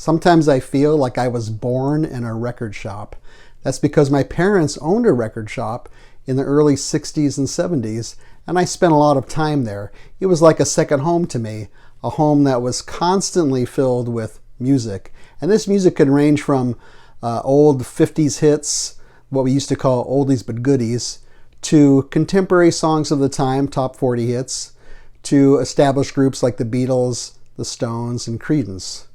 Sometimes I feel like I was born in a record shop. That's because my parents owned a record shop in the early 60s and 70s, and I spent a lot of time there. It was like a second home to me, a home that was constantly filled with music. And this music could range from old 50s hits, what we used to call oldies but goodies, to contemporary songs of the time, top 40 hits, to established groups like the Beatles, the Stones, and Creedence.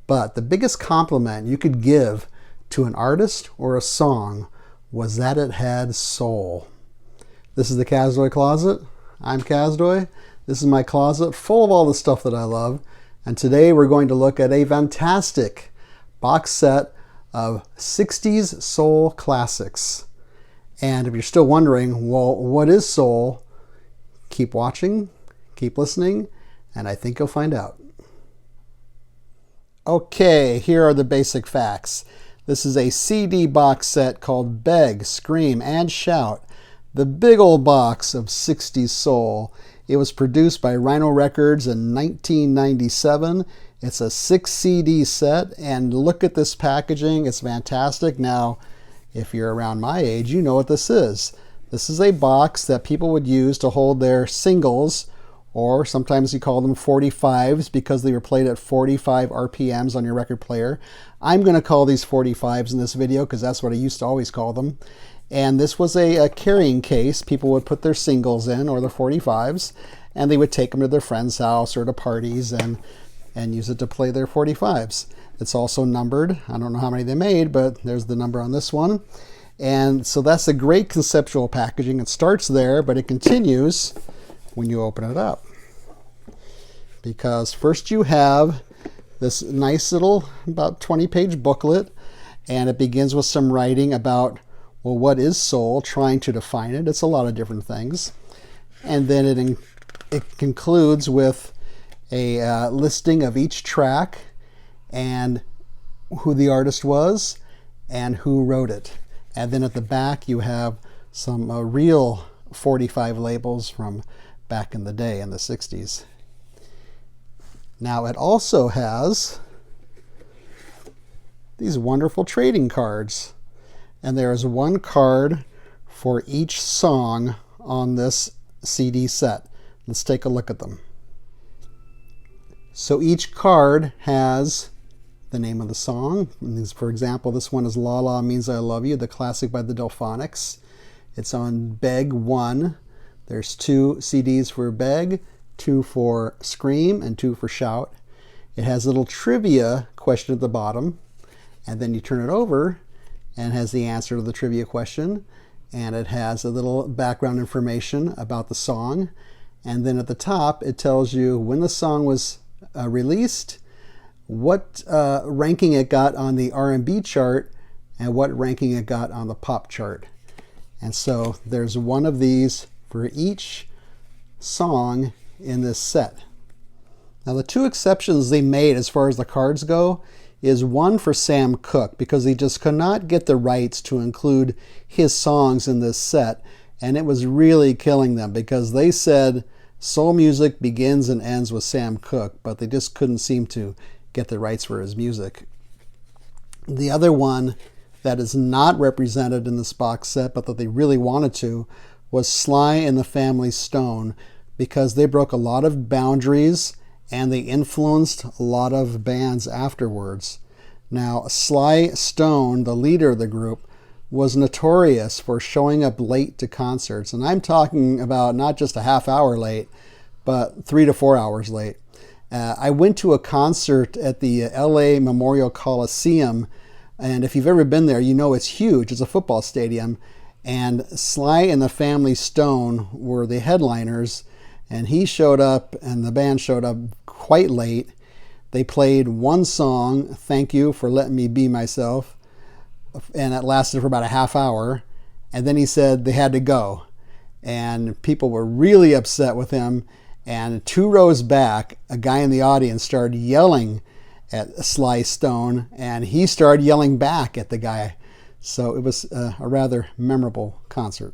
But the biggest compliment you could give to an artist or a song was that it had soul. This is the Kazdoy Closet. I'm Kazdoy. This is my closet full of all the stuff that I love. And today we're going to look at a fantastic box set of 60s soul classics. And if you're still wondering, well, what is soul? Keep watching, keep listening, and I think you'll find out. Okay, here are the basic facts. This is a CD box set called Beg, Scream, and Shout, the big old box of 60s soul. It was produced by Rhino Records in 1997. It's a 6 CD set, and look at this packaging. It's fantastic. Now, if you're around my age, you know what this is. This is a box that people would use to hold their singles, or sometimes you call them 45s because they were played at 45 RPMs on your record player. I'm going to call these 45s in this video because that's what I used to always call them. And this was a carrying case. People would put their singles in, or the 45s, and they would take them to their friend's house or to parties and use it to play their 45s. It's also numbered. I don't know how many they made, but there's the number on this one. And so that's a great conceptual packaging. It starts there, but it continues when you open it up. Because first you have this nice little about 20-page booklet, and it begins with some writing about, well, what is soul, trying to define it. It's a lot of different things. And then it concludes with a listing of each track and who the artist was and who wrote it. And then at the back you have some real 45 labels from back in the day in the 60s. Now it also has these wonderful trading cards. And there is one card for each song on this CD set. Let's take a look at them. So each card has the name of the song. For example, this one is La La Means I Love You, the classic by the Delphonics. It's on Beg 1. There's 2 CDs for Beg, 2 for Scream, and 2 for Shout. It has a little trivia question at the bottom, and then you turn it over and it has the answer to the trivia question, and it has a little background information about the song, and then at the top it tells you when the song was released, what ranking it got on the R&B chart, and what ranking it got on the pop chart. And so there's one of these for each song in this set. Now the 2 exceptions they made as far as the cards go is one for Sam Cooke, because he just could not get the rights to include his songs in this set, and it was really killing them because they said soul music begins and ends with Sam Cooke, but they just couldn't seem to get the rights for his music. The other one that is not represented in this box set, but that they really wanted to, was Sly and the Family Stone, because they broke a lot of boundaries and they influenced a lot of bands afterwards. Now, Sly Stone, the leader of the group, was notorious for showing up late to concerts. And I'm talking about not just a half hour late, but 3 to 4 hours late. I went to a concert at the LA Memorial Coliseum, and if you've ever been there, you know it's huge. It's a football stadium. And Sly and the Family Stone were the headliners, and he showed up and the band showed up quite late. They played one song, Thank You for Letting Me Be Myself, and it lasted for about a half hour, and then he said they had to go, and people were really upset with him. And 2 rows back, a guy in the audience started yelling at Sly Stone, and he started yelling back at the guy. So it was a rather memorable concert.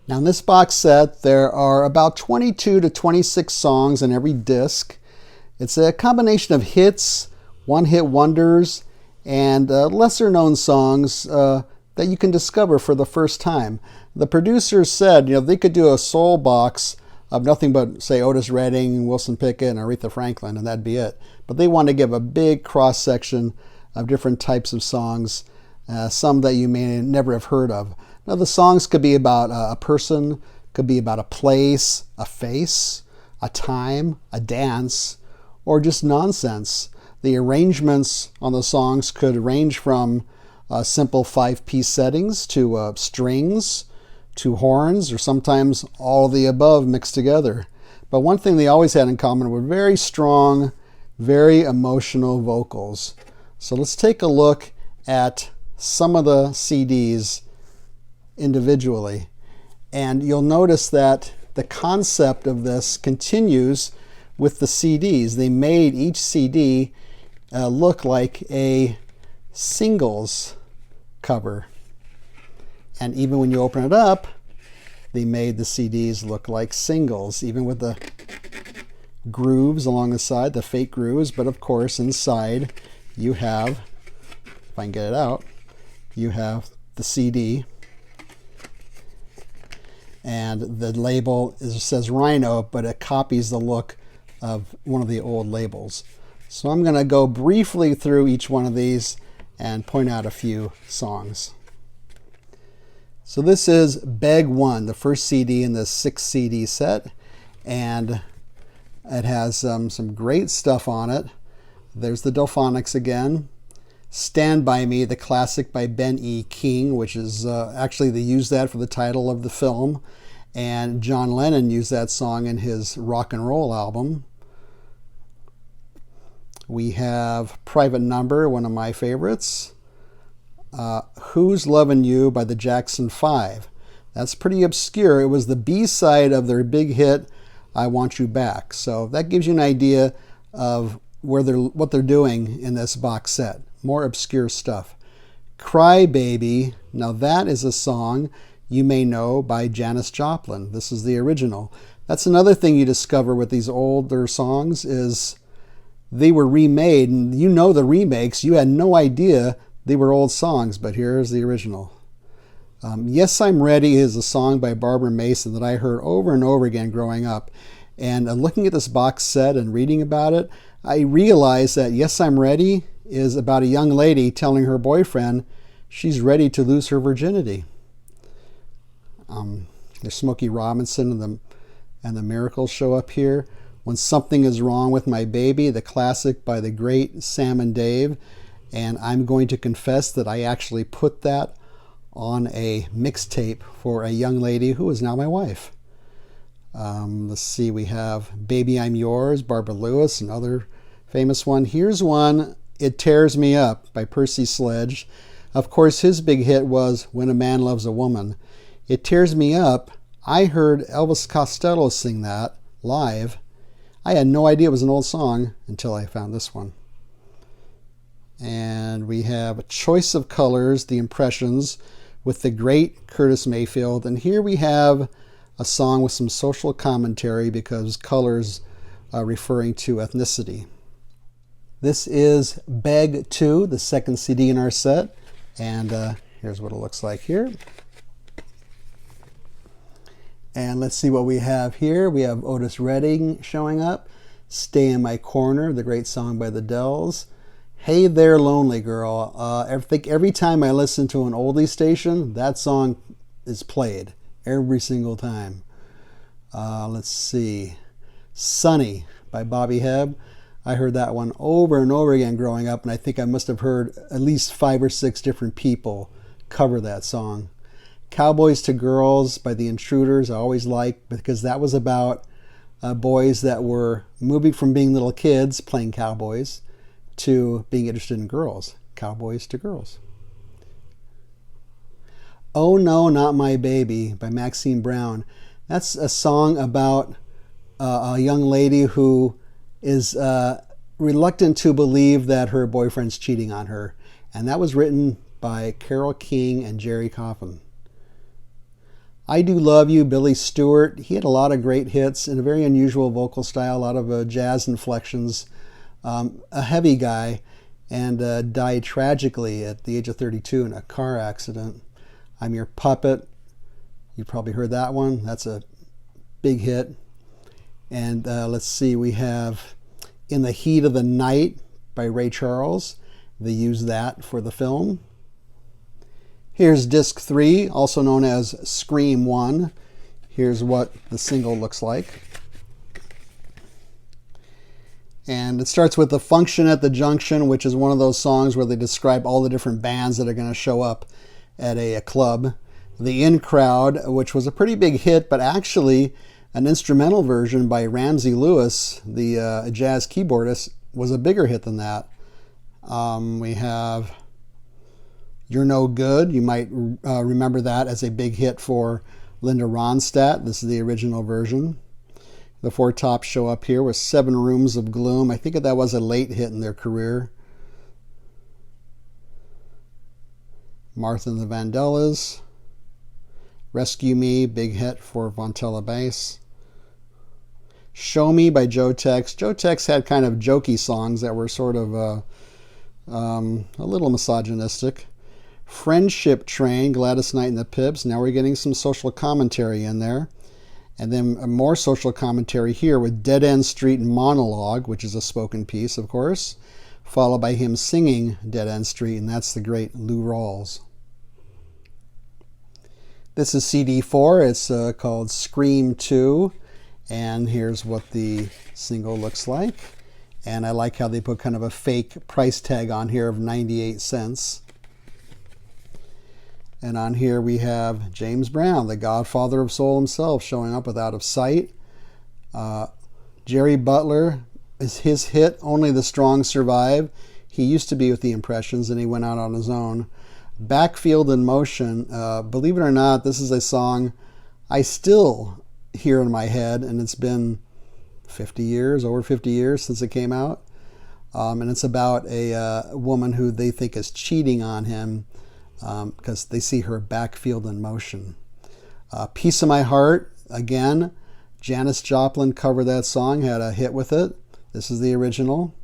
Now in this box set, there are about 22 to 26 songs in every disc. It's a combination of hits one-hit wonders and lesser-known songs that you can discover for the first time. The producers said, they could do a soul box of nothing but, say, Otis Redding, Wilson Pickett, and Aretha Franklin, and that'd be it. But they want to give a big cross-section of different types of songs, some that you may never have heard of. Now, the songs could be about a person, could be about a place, a face, a time, a dance, or just nonsense. The arrangements on the songs could range from simple 5-piece settings to strings, to horns, or sometimes all of the above mixed together. But one thing they always had in common were very strong, very emotional vocals. So let's take a look at some of the CDs individually. And you'll notice that the concept of this continues with the CDs. They made each CD look like a singles cover. And even when you open it up, they made the CDs look like singles, even with the grooves along the side, the fake grooves. But of course, inside you have, if I can get it out, you have the CD. And the label says Rhino, but it copies the look of one of the old labels. So I'm going to go briefly through each one of these and point out a few songs. So this is Beg 1, the first CD in the 6 CD set, and it has some great stuff on it. There's the Delphonics again. Stand By Me, the classic by Ben E. King, which is actually they used that for the title of the film, and John Lennon used that song in his rock and roll album. We have Private Number, one of my favorites. Who's Lovin' You by the Jackson 5. That's pretty obscure. It was the B-side of their big hit, I Want You Back. So that gives you an idea of what they're doing in this box set. More obscure stuff. Cry Baby, now that is a song you may know by Janis Joplin. This is the original. That's another thing you discover with these older songs is they were remade, and you know the remakes. You had no idea they were old songs, but here's the original. Yes, I'm Ready is a song by Barbara Mason that I heard over and over again growing up. And looking at this box set and reading about it, I realized that Yes, I'm Ready is about a young lady telling her boyfriend she's ready to lose her virginity. There's Smokey Robinson and the Miracles show up here. When Something Is Wrong with My Baby, the classic by the great Sam and Dave. And I'm going to confess that I actually put that on a mixtape for a young lady who is now my wife. Let's see, we have Baby I'm Yours, Barbara Lewis, another famous one. Here's one, It Tears Me Up by Percy Sledge. Of course, his big hit was When a Man Loves a Woman. It Tears Me Up, I heard Elvis Costello sing that live. I had no idea it was an old song until I found this one. And we have A Choice of Colors, The Impressions, with the great Curtis Mayfield. And here we have a song with some social commentary because colors are referring to ethnicity. This is Beg 2, the second CD in our set. And here's what it looks like here. And let's see what we have here. We have Otis Redding showing up. Stay in My Corner, the great song by the Dells. Hey There Lonely Girl. I think every time I listen to an oldie station, that song is played every single time. Let's see. Sunny by Bobby Hebb. I heard that one over and over again growing up, and I think I must have heard at least 5 or 6 different people cover that song. Cowboys to Girls by the Intruders, I always liked because that was about boys that were moving from being little kids playing cowboys to being interested in girls. Cowboys to Girls. Oh No, Not My Baby by Maxine Brown. That's a song about a young lady who is reluctant to believe that her boyfriend's cheating on her. And that was written by Carole King and Jerry Coffin. I Do Love You, Billy Stewart. He had a lot of great hits in a very unusual vocal style, a lot of jazz inflections. A heavy guy. and died tragically at the age of 32 in a car accident. I'm Your Puppet. You probably heard that one. That's a big hit. And let's see, we have In the Heat of the Night by Ray Charles. They used that for the film. Here's disc 3, also known as Scream 1. Here's what the single looks like. And it starts with The Function at the Junction, which is one of those songs where they describe all the different bands that are going to show up at a club. The In Crowd, which was a pretty big hit, but actually an instrumental version by Ramsey Lewis, the jazz keyboardist, was a bigger hit than that. We have You're No Good. You might remember that as a big hit for Linda Ronstadt. This is the original version. The four tops show up here with 7 Rooms of Gloom. I think that was a late hit in their career. Martha and the Vandellas. Rescue Me, big hit for Vontella Bass. Show Me by Joe Tex. Joe Tex had kind of jokey songs that were sort of a little misogynistic. Friendship Train, Gladys Knight and the Pips. Now we're getting some social commentary in there. And then more social commentary here with Dead End Street Monologue, which is a spoken piece, of course, followed by him singing Dead End Street, and that's the great Lou Rawls. This is CD 4. It's called Scream 2, and here's what the single looks like. And I like how they put kind of a fake price tag on here of 98 cents. And on here we have James Brown, the godfather of soul himself, showing up with Out of Sight. Jerry Butler is his hit, Only the Strong Survive. He used to be with the Impressions and he went out on his own. Backfield in Motion. Believe it or not, this is a song I still hear in my head, and it's been 50 years, over 50 years since it came out. And it's about a woman who they think is cheating on him because they see her backfield in motion. Piece of My Heart, again, Janis Joplin covered that song, had a hit with it. This is the original.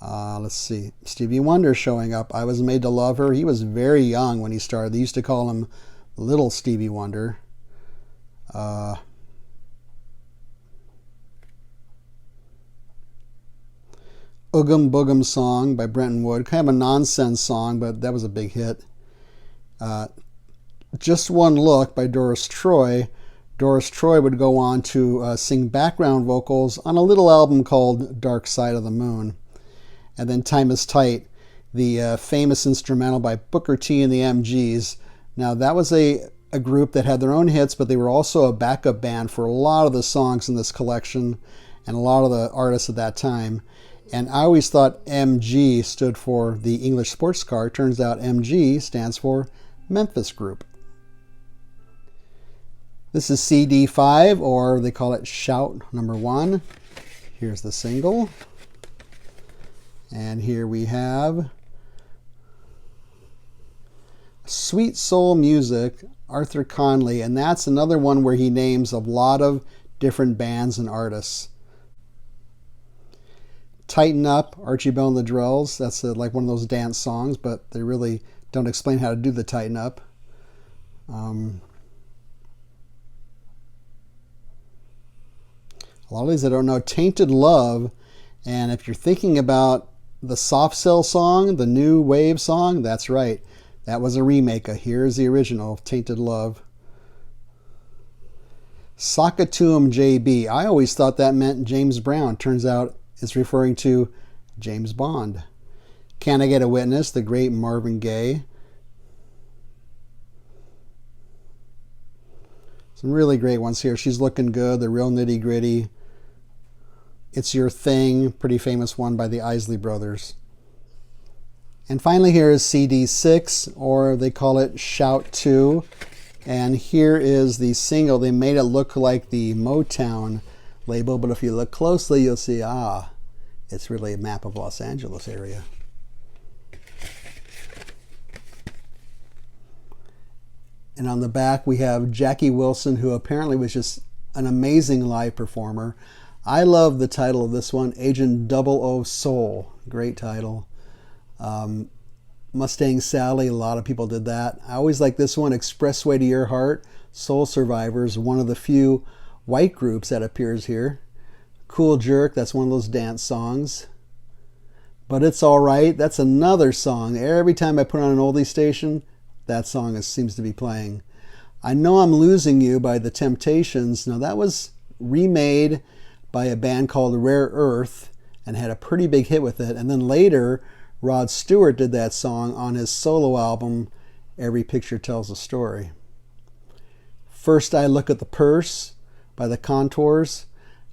Let's see, Stevie Wonder showing up. I Was Made to Love Her. He was very young when he started. They used to call him Little Stevie Wonder. Oogum Boogum Song by Brenton Wood. Kind of a nonsense song, but that was a big hit. Just One Look by Doris Troy. Doris Troy would go on to sing background vocals on a little album called Dark Side of the Moon. And then Time Is Tight, the famous instrumental by Booker T and the MGs. Now that was a group that had their own hits, but they were also a backup band for a lot of the songs in this collection and a lot of the artists at that time. And I always thought MG stood for the English sports car. Turns out MG stands for Memphis Group. This is CD 5, or they call it Shout number 1. Here's the single. And here we have Sweet Soul Music, Arthur Conley. And that's another one where he names a lot of different bands and artists. Tighten Up, Archie Bell and the Drells. That's like one of those dance songs, but they really don't explain how to do the tighten up. A lot of these I don't know. Tainted Love. And if you're thinking about the Soft Cell song, the New Wave song, that's right. That was a remake. Here's the original, Tainted Love. Sockatuum JB. I always thought that meant James Brown. Turns out it's referring to James Bond. Can I Get a Witness? The great Marvin Gaye. Some really great ones here. She's Looking Good, the Real Nitty Gritty. It's Your Thing, pretty famous one by the Isley Brothers. And finally here is CD 6, or they call it Shout 2. And here is the single. They made it look like the Motown label, but if you look closely, you'll see, it's really a map of Los Angeles area. And on the back, we have Jackie Wilson, who apparently was just an amazing live performer. I love the title of this one, Agent 00 Soul. Great title. Mustang Sally, a lot of people did that. I always like this one, Expressway to Your Heart, Soul Survivors, one of the few white groups that appears here. Cool Jerk, that's one of those dance songs. But It's Alright, that's another song. Every time I put on an oldie station, that song seems to be playing. I Know I'm Losing You by The Temptations. Now that was remade by a band called Rare Earth and had a pretty big hit with it. And then later, Rod Stewart did that song on his solo album, Every Picture Tells a Story. First I Look at the Purse by the Contours.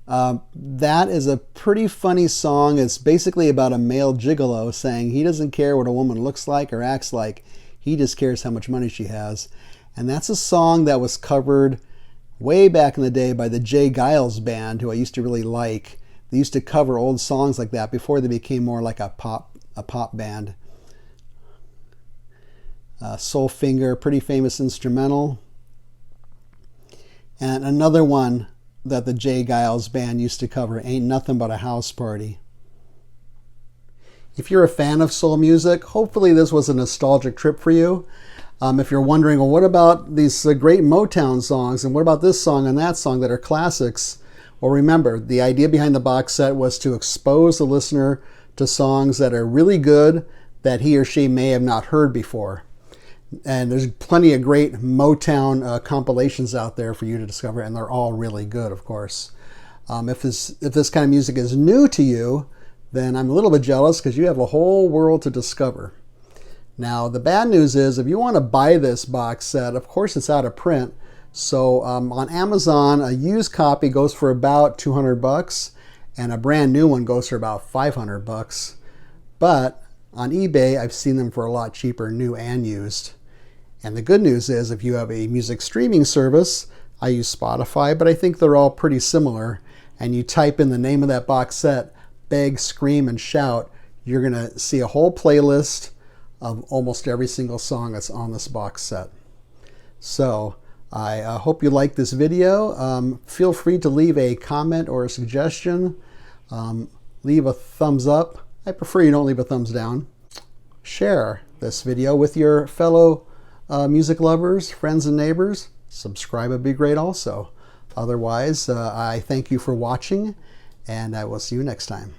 That is a pretty funny song. It's basically about a male gigolo saying he doesn't care what a woman looks like or acts like. He just cares how much money she has. And that's a song that was covered way back in the day by the Jay Giles Band, who I used to really like. They used to cover old songs like that before they became more like a pop band. Soul Finger, pretty famous instrumental. And another one that the Jay Giles Band used to cover, Ain't Nothing But a House Party. If you're a fan of soul music, hopefully this was a nostalgic trip for you. If you're wondering, well, what about these great Motown songs, and what about this song and that song that are classics? Well, remember, the idea behind the box set was to expose the listener to songs that are really good that he or she may have not heard before. And there's plenty of great Motown compilations out there for you to discover, and they're all really good, of course. If this kind of music is new to you, then I'm a little bit jealous because you have a whole world to discover. Now, the bad news is if you want to buy this box set, of course it's out of print. So on Amazon, a used copy goes for about $200, and a brand new one goes for about $500. But on eBay, I've seen them for a lot cheaper, new and used. And the good news is if you have a music streaming service, I use Spotify, but I think they're all pretty similar, and you type in the name of that box set, Beg, Scream, and Shout, you're going to see a whole playlist of almost every single song that's on this box set. So I hope you like this video. Feel free to leave a comment or a suggestion. Leave a thumbs up. I prefer you don't leave a thumbs down. Share this video with your fellow music lovers, friends, and neighbors. Subscribe would be great also. Otherwise, I thank you for watching, and I will see you next time.